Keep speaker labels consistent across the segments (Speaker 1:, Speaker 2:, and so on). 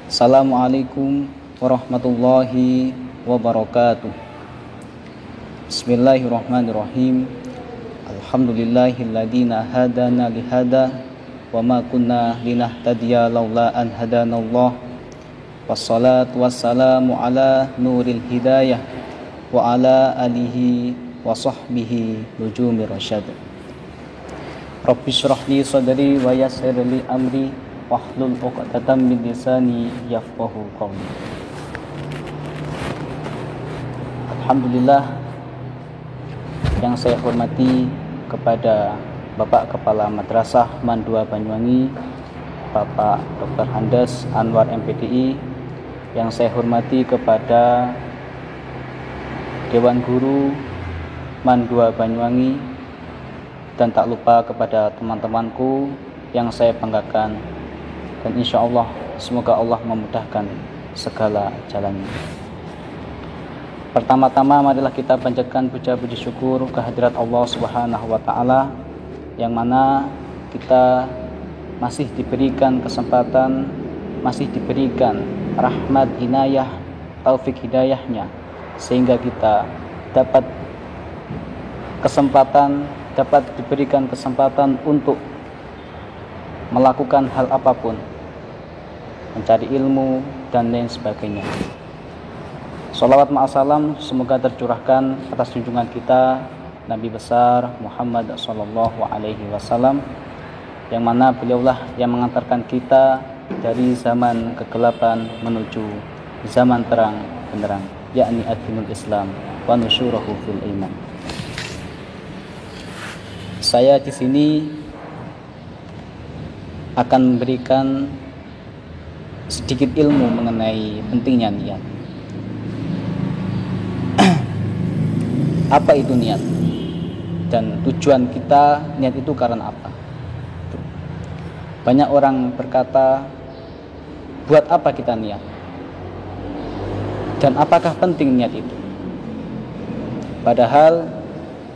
Speaker 1: Assalamualaikum warahmatullahi wabarakatuh. Bismillahirrahmanirrahim. Alhamdulillahilladzi hadana lihada wa ma kunna linahtadiya laula an hadanallah. Wassalatu wassalamu ala nuril hidayah wa ala alihi wa sahbihi nujumir rasyad. Rabbi shrah li sadri wa yassir li amri wahlul 'uqdatam min lisani yafqahu qawli. Alhamdulillah, yang saya hormati kepada Bapak Kepala Madrasah MAN 2 Banyuwangi, Bapak Dr. Handes Anwar MPDI, yang saya hormati kepada Dewan Guru MAN 2 Banyuwangi, dan tak lupa kepada teman-temanku yang saya banggakan, dan insya Allah semoga Allah memudahkan segala jalannya. Pertama-tama marilah kita panjatkan puja-puji syukur kehadirat Allah Subhanahu wa Ta'ala, yang mana kita masih diberikan kesempatan, masih diberikan rahmat, inayah, taufik hidayahnya, sehingga kita dapat diberikan kesempatan untuk melakukan hal apapun, mencari ilmu dan lain sebagainya. Sholawat ma'asalam semoga tercurahkan atas junjungan kita Nabi besar Muhammad sallallahu alaihi wasallam, yang mana beliaulah yang mengantarkan kita dari zaman kegelapan menuju zaman terang benderang, yakni ad-dinul Islam wa nusyurahu fil iman. Saya di sini akan memberikan sedikit ilmu mengenai pentingnya niat. Apa itu niat? Dan tujuan kita niat itu karena apa? Banyak orang berkata, buat apa kita niat? Dan apakah penting niat itu? Padahal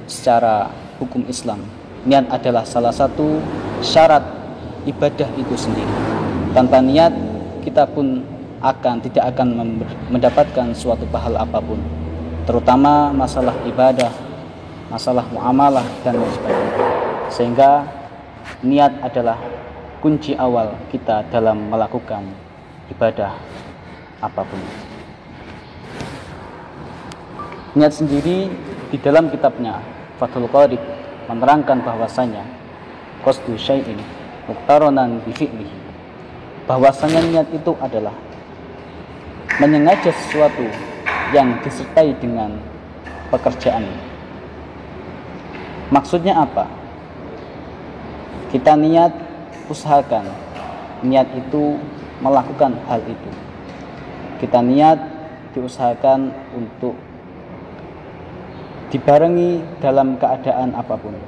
Speaker 1: secara hukum Islam, niat adalah salah satu syarat ibadah itu sendiri. Tanpa niat kita pun tidak akan mendapatkan suatu pahala apapun, terutama masalah ibadah, masalah muamalah dan lain sebagainya. Sehingga niat adalah kunci awal kita dalam melakukan ibadah apapun. Niat sendiri di dalam kitabnya Fathul Qorib menerangkan bahwasanya qasdu syai'in muqtaronan bi fi'lihi, bahwasanya niat itu adalah menyengaja sesuatu yang disertai dengan pekerjaan. Maksudnya apa? Kita niat, usahakan niat itu melakukan hal itu. Kita niat diusahakan untuk dibarengi dalam keadaan apapun,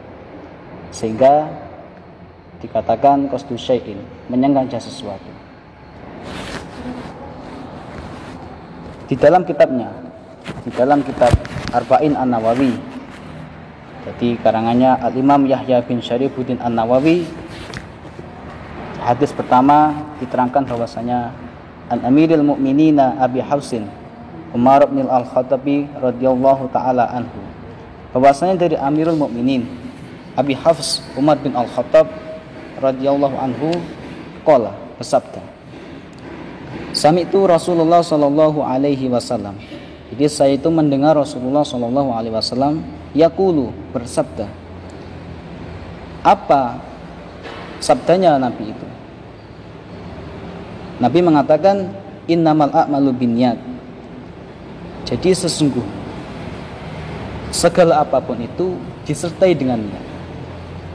Speaker 1: sehingga dikatakan qasdu syai'in, menyengaja sesuatu. Di dalam kitab Arba'in An-Nawawi, jadi karangannya Al-Imam Yahya bin Syarifuddin An-Nawawi, hadis pertama diterangkan bahwasanya An Amiril Mu'minina Abi Hafsin Umar bin Al-Khattabi radhiyallahu taala anhu, bahwasanya dari Amirul Mukminin Abi Hafs Umar bin Al-Khattab radhiyallahu anhu qala, bersabda, sami'tu Rasulullah sallallahu alaihi wasallam, jadi saya itu mendengar Rasulullah sallallahu alaihi wasallam yaqulu, bersabda. Apa sabdanya Nabi itu? Nabi mengatakan innamal a'malu binniyat, jadi sesungguhnya segala apapun itu disertai dengan niat.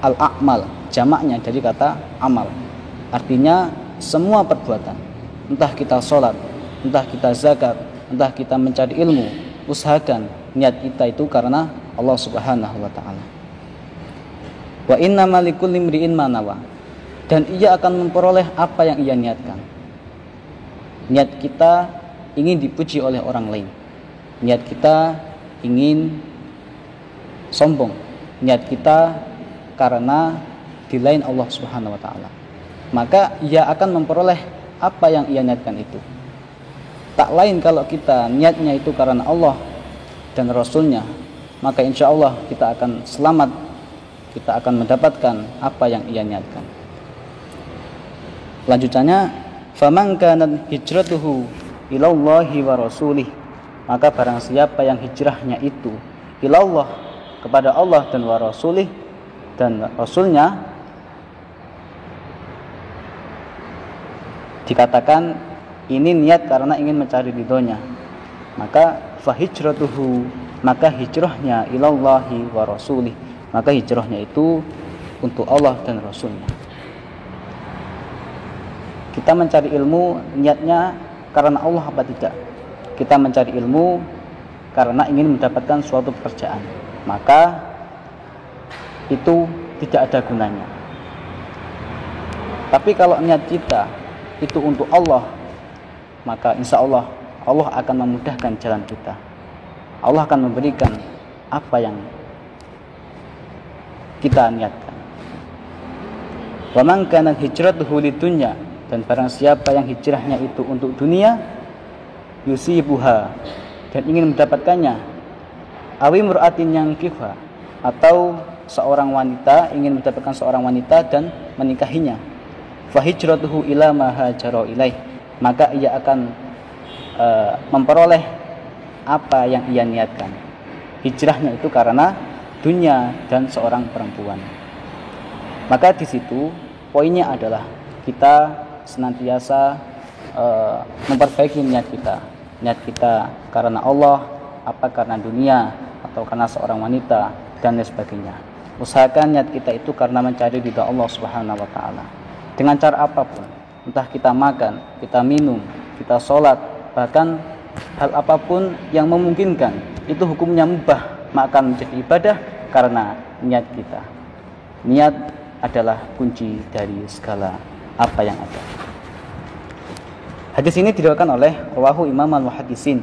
Speaker 1: Al-a'mal jamaknya dari kata amal, artinya semua perbuatan, entah kita sholat, entah kita zakat, entah kita mencari ilmu, usahakan niat kita itu karena Allah Subhanahu wa Ta'ala. Wa innamal likulli imri'in ma nawa, dan ia akan memperoleh apa yang ia niatkan. Niat kita ingin dipuji oleh orang lain, niat kita ingin sombong, niat kita karena di lain Allah Subhanahu wa Ta'ala, maka ia akan memperoleh apa yang ia niatkan itu. Tak lain kalau kita niatnya itu karena Allah dan Rasulnya, maka insya Allah kita akan selamat, kita akan mendapatkan apa yang ia niatkan. Lanjutannya, faman kanat hijratuhu ilallahi wa rasulih, maka barang siapa yang hijrahnya itu ilallah, kepada Allah dan wa rasulih, dan Rasulnya, dikatakan ini niat karena ingin mencari ridhonya, maka fahijratuhu, maka hijrahnya ilallahi wa rasulih, maka hijrahnya itu untuk Allah dan Rasulnya. Kita mencari ilmu niatnya karena Allah apa tidak? Kita mencari ilmu karena ingin mendapatkan suatu pekerjaan, maka itu tidak ada gunanya. Tapi kalau niat kita itu untuk Allah, maka insya Allah Allah akan memudahkan jalan kita. Allah akan memberikan apa yang kita niatkan. Wa man kana hijratuhu lidunya, dan barang siapa yang hijrahnya itu untuk dunia, yusibuha, dan ingin mendapatkannya, awi mur'atin yang kifa, atau seorang wanita ingin mendapatkan seorang wanita dan menikahinya, fa hijratuhu ila ma hajara ilaih, maka ia akan memperoleh apa yang ia niatkan. Hijrahnya itu karena dunia dan seorang perempuan. Maka di situ poinnya adalah kita senantiasa memperbaiki niat kita. Niat kita karena Allah, apa karena dunia, atau karena seorang wanita, dan lain sebagainya. Usahakan niat kita itu karena mencari ridha Allah Subhanahu wa taala. Dengan cara apapun, entah kita makan, kita minum, kita sholat, bahkan hal apapun yang memungkinkan, itu hukumnya mubah, maka menjadi ibadah karena niat kita. Niat adalah kunci dari segala apa yang ada. Hadis ini diriwayatkan oleh rawahu Imam al-Muhaddisin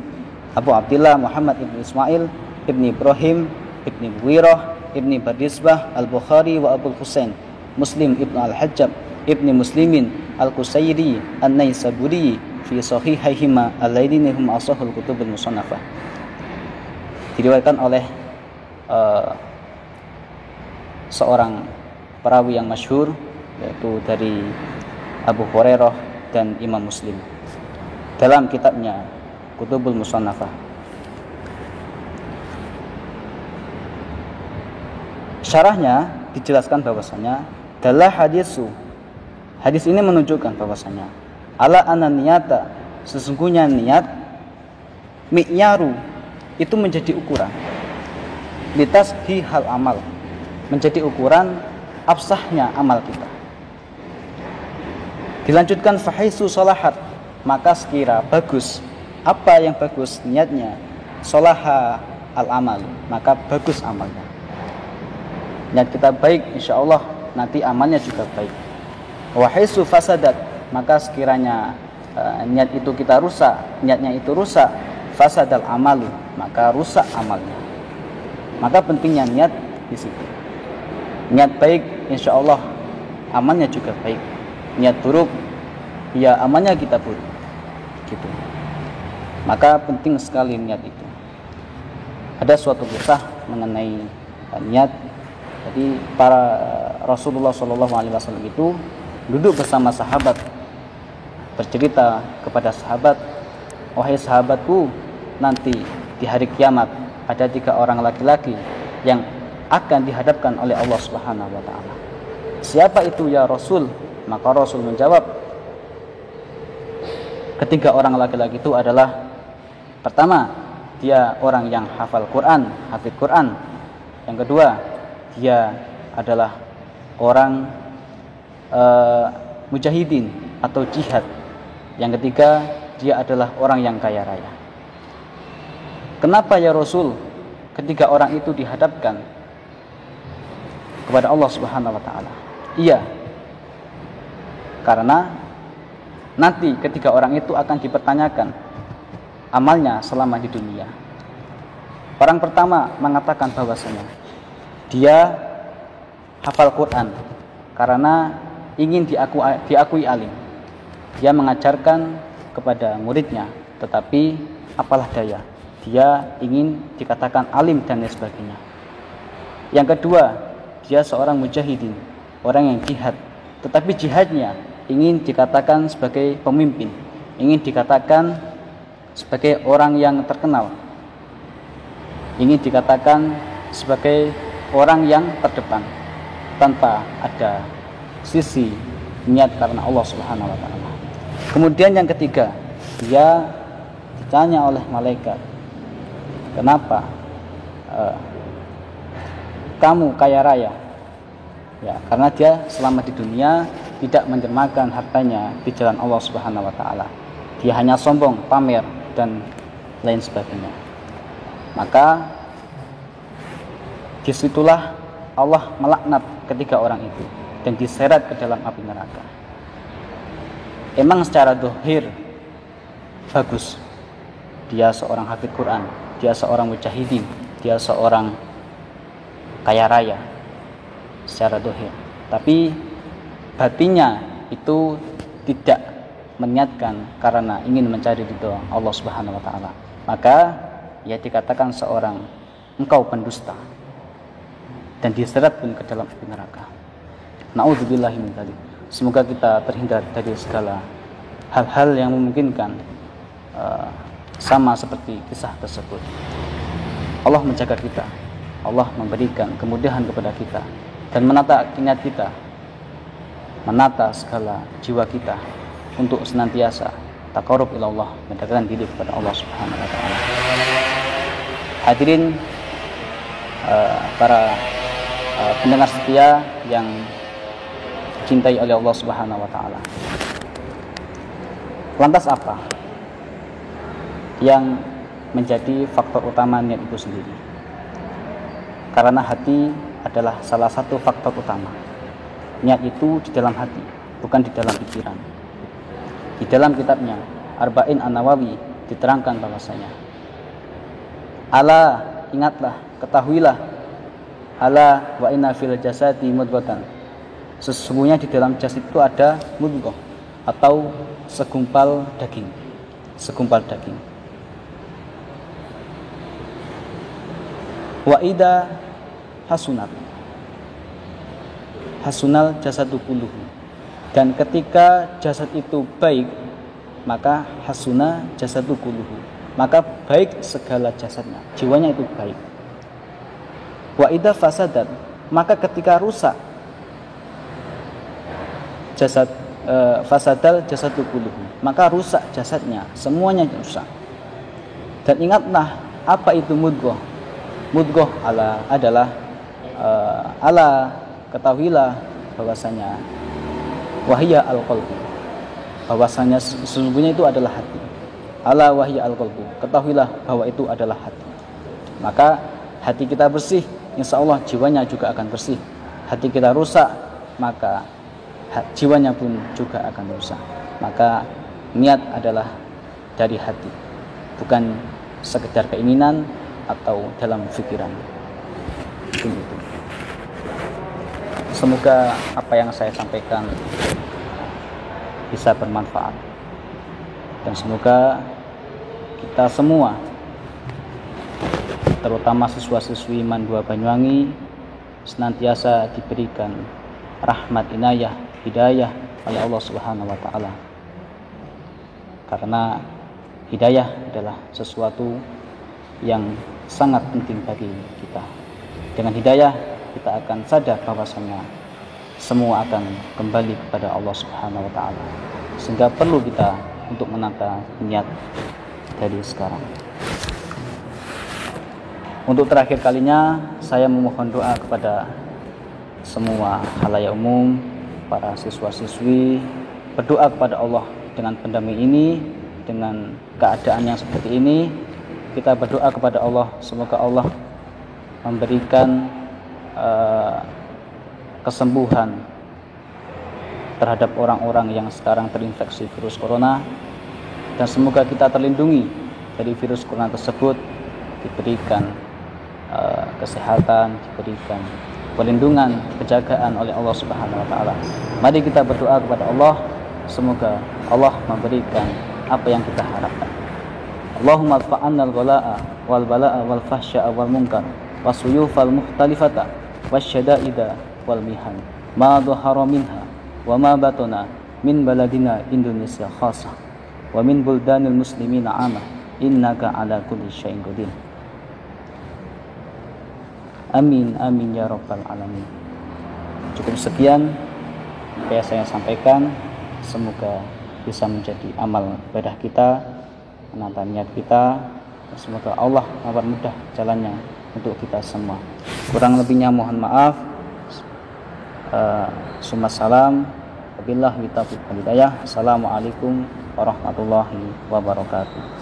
Speaker 1: Abu Abdullah Muhammad ibn Ismail ibn Ibrahim ibn Buwirah ibn Badisbah al-Bukhari wa Abu Husain Muslim ibn al-Hajjab ibn Muslimin al-Qusayri an-Naisaburi fi sahihaihima alladziina hum ashahul kutubul musannafah. Diriwayatkan oleh seorang perawi yang masyhur, yaitu dari Abu Hurairah dan Imam Muslim dalam kitabnya Kutubul Musannafah. Syarahnya dijelaskan bahwasanya dalam hadis ini menunjukkan bahwasanya ala anna niyata, sesungguhnya niat, mi'yaru, itu menjadi ukuran, litashihal amal, menjadi ukuran absahnya amal kita. Dilanjutkan fahaisu sholahat, maka sekira bagus, apa yang bagus niatnya, sholaha al amal, maka bagus amalnya. Niat kita baik, insya Allah nanti amalnya juga baik. Wahaisu fasadat, maka sekiranya niat itu kita rusak, niatnya itu rusak, fasadal amalu, maka rusak amalnya. Maka pentingnya niat di situ. Niat baik, insya Allah amalnya juga baik. Niat buruk, ya amalnya kita buruk. Gitu. Maka penting sekali niat itu. Ada suatu kisah mengenai niat. Jadi para Rasulullah SAW itu duduk bersama sahabat, bercerita kepada sahabat, wahai sahabatku, nanti di hari kiamat ada 3 orang laki-laki yang akan dihadapkan oleh Allah Subhanahu wa taala. Siapa itu ya Rasul? Maka Rasul menjawab, ketiga orang laki-laki itu adalah, pertama, dia orang yang hafal Quran, hafid Quran. Yang kedua, dia adalah orang mujahidin atau jihad. Yang ketiga, dia adalah orang yang kaya raya. Kenapa ya Rasul ketiga orang itu dihadapkan kepada Allah Subhanahu wa taala? Iya, karena nanti ketiga orang itu akan dipertanyakan amalnya selama di dunia. Orang pertama mengatakan bahwasanya dia hafal Quran karena ingin diakui alim. Dia mengajarkan kepada muridnya, tetapi apalah daya, dia ingin dikatakan alim dan lain sebagainya. Yang kedua, dia seorang mujahidin, orang yang jihad, tetapi jihadnya ingin dikatakan sebagai pemimpin, ingin dikatakan sebagai orang yang terkenal, ingin dikatakan sebagai orang yang terdepan, tanpa ada sisi niat karena Allah Subhanahu wa taala. Kemudian yang ketiga, dia ditanya oleh malaikat, kenapa kamu kaya raya? Ya, karena dia selama di dunia tidak mendermakan hartanya di jalan Allah Subhanahu wa taala. Dia hanya sombong, pamer dan lain sebagainya. Maka disitulah Allah melaknat ketiga orang itu dan diseret ke dalam api neraka. Emang secara dohir bagus, dia seorang hafid Quran, dia seorang mujahidin, dia seorang kaya raya secara dohir, tapi batinnya itu tidak meniatkan karena ingin mencari ridho Allah Subhanahu wa taala. Maka ia dikatakan seorang engkau pendusta dan diseret pun ke dalam api neraka. Na'udzubillahi min dzalik. Semoga kita terhindar dari segala hal-hal yang memungkinkan sama seperti kisah tersebut. Allah menjaga kita, Allah memberikan kemudahan kepada kita dan menata niat kita, menata segala jiwa kita untuk senantiasa taqarrub ila Allah, mendekatkan diri kepada Allah Subhanahu wa taala. Hadirin para pendengar setia yang dicintai oleh Allah Subhanahu wa taala. Lantas apa yang menjadi faktor utama niat itu sendiri? Karena hati adalah salah satu faktor utama. Niat itu di dalam hati, bukan di dalam pikiran. Di dalam kitabnya Arba'in An-Nawawi diterangkan bahwasanya, ala, ingatlah, ketahuilah, ala wa inna fil jasadi mudghatan, sesungguhnya di dalam jasad itu ada mudghah atau segumpal daging. Wa idza hasunal jasadu kulluhu, dan ketika jasad itu baik, maka hasuna jasadu kulluhu, maka baik segala jasadnya, jiwanya itu baik. Wa idza fasadat, maka ketika rusak fasadal jasadu kulluhu, maka rusak jasadnya, semuanya rusak. Dan ingatlah apa itu mudghah. Mudghah adalah ala, ketahuilah bahwasanya wahya al-qalbu, bahwasanya sesungguhnya itu adalah hati. Ala wahya al-qalbu, ketahuilah bahwa itu adalah hati. Maka hati kita bersih, insya Allah jiwanya juga akan bersih. Hati kita rusak, maka jiwanya pun juga akan rusak. Maka niat adalah dari hati, bukan sekedar keinginan atau dalam pikiran. Begitu. Semoga apa yang saya sampaikan bisa bermanfaat, dan semoga kita semua, terutama siswa-siswi MAN 2 Banyuwangi, senantiasa diberikan rahmat, inayah, hidayah oleh Allah Subhanahu wa taala. Karena hidayah adalah sesuatu yang sangat penting bagi kita. Dengan hidayah kita akan sadar bahwasanya semua akan kembali kepada Allah Subhanahu wa taala. Sehingga perlu kita untuk menata niat dari sekarang. Untuk terakhir kalinya saya memohon doa kepada semua khalayak umum, para siswa-siswi, berdoa kepada Allah dengan pandemi ini, dengan keadaan yang seperti ini. Kita berdoa kepada Allah, semoga Allah memberikan kesembuhan terhadap orang-orang yang sekarang terinfeksi virus corona, dan semoga kita terlindungi dari virus corona tersebut, diberikan kesehatan, diberikan perlindungan, penjagaan oleh Allah Subhanahu wa taala. Mari kita berdoa kepada Allah, semoga Allah memberikan apa yang kita harapkan. Allahumma adfa'anna al-ghala'a wal bala'a wal fahsya'a wal munkar wasuyufal mukhtalifata wasyada'ida wal mihan ma dhahara minha wa ma batana min baladina Indonesia khasah wa min buldanil muslimina 'amah innaka ala kulli syai'in qadir. Amin amin ya rabbal alamin. Cukup sekian apa yang saya sampaikan, semoga bisa menjadi amal ibadah kita, menata niat kita. Semoga Allah mempermudah jalannya untuk kita semua. Kurang lebihnya mohon maaf. Salam. Wabillahi taufiq wal hidayah. Assalamualaikum warahmatullahi wabarakatuh.